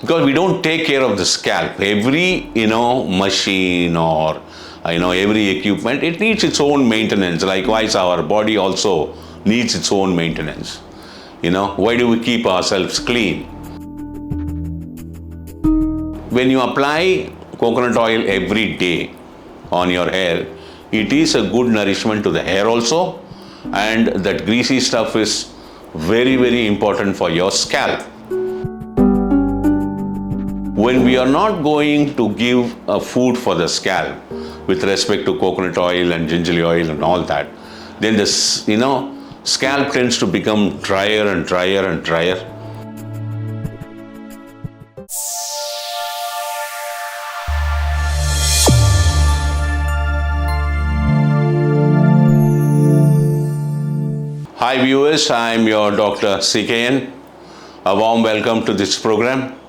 because we don't take care of the scalp. Every machine or every equipment, it needs its own maintenance. Likewise, our body also needs its own maintenance. Why do we keep ourselves clean? When you apply coconut oil every day on your hair, it is a good nourishment to the hair also, and that greasy stuff is very, very important for your scalp. When we are not going to give a food for the scalp with respect to coconut oil and gingerly oil and all that, then this scalp tends to become drier and drier and drier. Hi viewers, I am your Dr. C.K.N. A warm welcome to this program.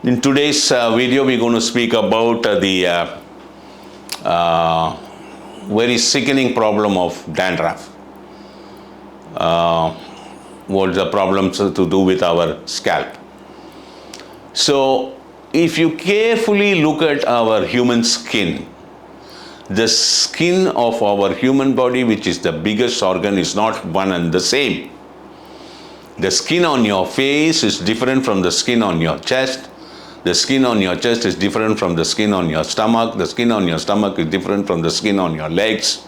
In today's video, we're going to speak about the very sickening problem of dandruff. What the problems to do with our scalp. So, if you carefully look at our human skin, the skin of our human body, which is the biggest organ, is not one and the same. The skin on your face is different from the skin on your chest. The skin on your chest is different from the skin on your stomach. The skin on your stomach is different from the skin on your legs.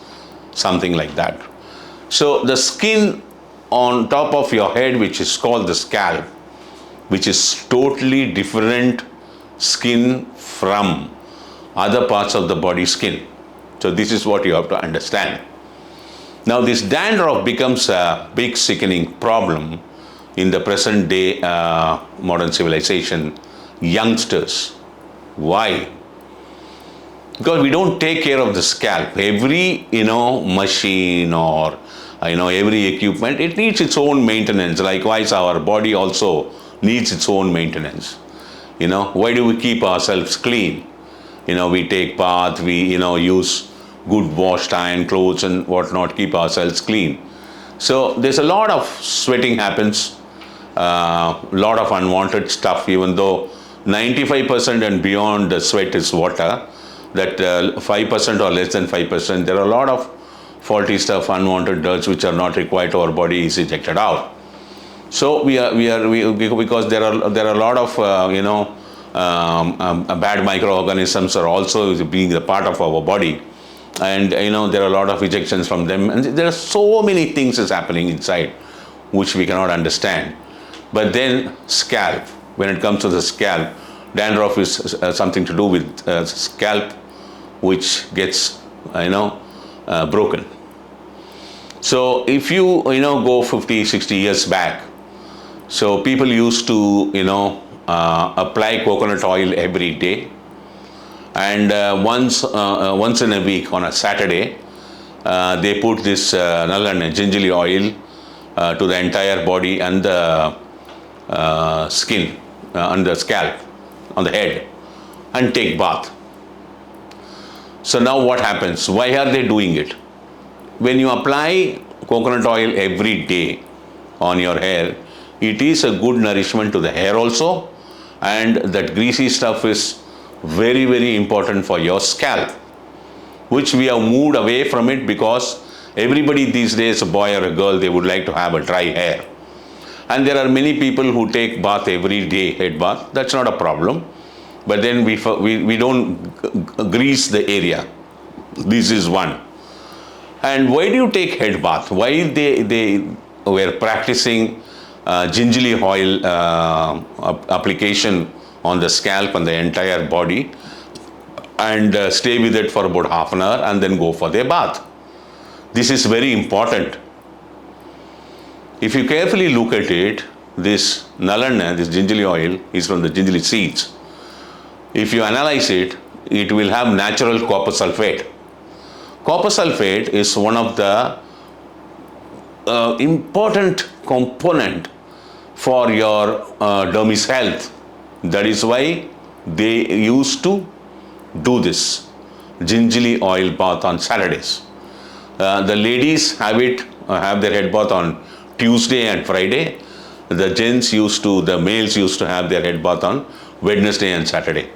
Something like that. So the skin on top of your head, which is called the scalp, which is totally different skin from other parts of the body skin. So this is what you have to understand. Now this dandruff becomes a big sickening problem in the present day modern civilization. Youngsters. Why? Because we don't take care of the scalp. Every machine or every equipment, it needs its own maintenance. Likewise, our body also needs its own maintenance. Why do we keep ourselves clean? We take bath, we use good washed iron clothes and whatnot, keep ourselves clean. So there's a lot of sweating happens, lot of unwanted stuff, even though 95% and beyond the sweat is water, that 5% or less than 5%, there are a lot of faulty stuff, unwanted dirts which are not required to our body is ejected out. So because there are a lot of bad microorganisms are also being a part of our body, and there are a lot of ejections from them, and there are so many things is happening inside which we cannot understand. But then scalp, when it comes to the scalp, dandruff is something to do with scalp which gets broken. So if you go 50-60 years back, so people used to apply coconut oil every day, and once in a week on a Saturday they put this nallan gingerly oil to the entire body and the skin on the scalp, on the head, and take bath. So now what happens? Why are they doing it? When you apply coconut oil every day on your hair, it is a good nourishment to the hair also, and that greasy stuff is very, very important for your scalp, which we have moved away from it because everybody these days, a boy or a girl, they would like to have a dry hair. And there are many people who take bath every day, head bath. That's not a problem. But then we don't grease the area. This is one. And why do you take head bath? Why they were practicing gingerly oil application on the scalp and the entire body, and stay with it for about half an hour and then go for their bath. This is very important. If you carefully look at it, this nalanna, this gingerly oil, is from the gingerly seeds. If you analyze it, it will have natural copper sulfate. Copper sulfate is one of the important component for your dermis health. That is why they used to do this gingerly oil bath on Saturdays. The ladies have their head bath on Tuesday and Friday. the males used to have their head bath on Wednesday and Saturday.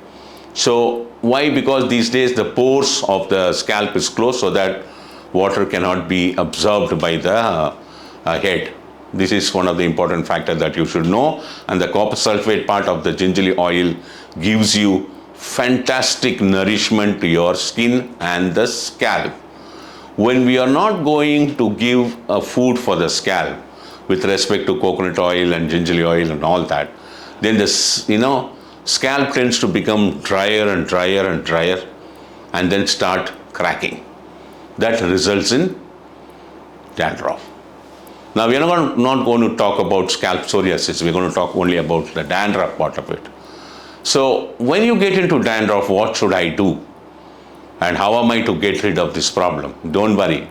So why? Because these days the pores of the scalp is closed so that water cannot be absorbed by the head. This is one of the important factors that you should know. And the copper sulfate part of the gingerly oil gives you fantastic nourishment to your skin and the scalp. When we are not going to give a food for the scalp with respect to coconut oil and gingerly oil and all that, then this, scalp tends to become drier and drier and drier and then start cracking. That results in dandruff. Now, we are not going to talk about scalp psoriasis. We're going to talk only about the dandruff part of it. So, when you get into dandruff, what should I do? And how am I to get rid of this problem? Don't worry.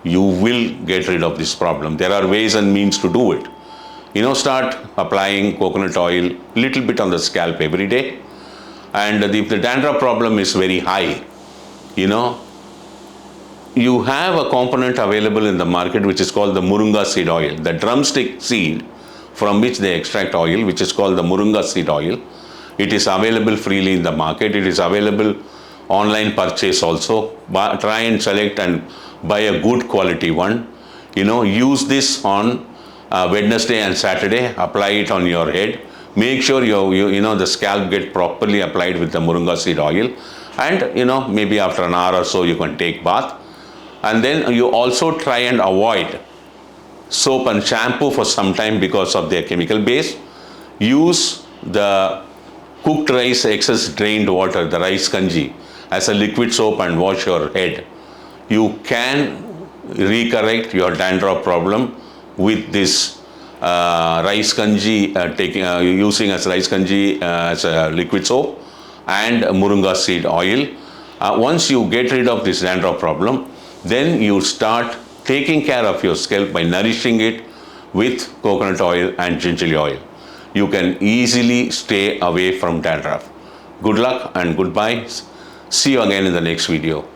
You will get rid of this problem. There are ways and means to do it. Start applying coconut oil little bit on the scalp every day. And if the dandruff problem is very high, you have a component available in the market which is called the Moringa seed oil, the drumstick seed from which they extract oil, which is called the Moringa seed oil. It is available freely in the market. It is available online purchase also. Try and select and buy a good quality one. Use this on Wednesday and Saturday. Apply it on your head. Make sure the scalp get properly applied with the Moringa seed oil. And maybe after an hour or so you can take bath. And then you also try and avoid soap and shampoo for some time because of their chemical base. Use the cooked rice excess drained water, the rice kanji, as a liquid soap and wash your head. You can recorrect your dandruff problem with this rice kanji, using as rice kanji as a liquid soap and Moringa seed oil. Once you get rid of this dandruff problem, then you start taking care of your scalp by nourishing it with coconut oil and gingerly oil. You can easily stay away from dandruff. Good luck and goodbye. See you again in the next video.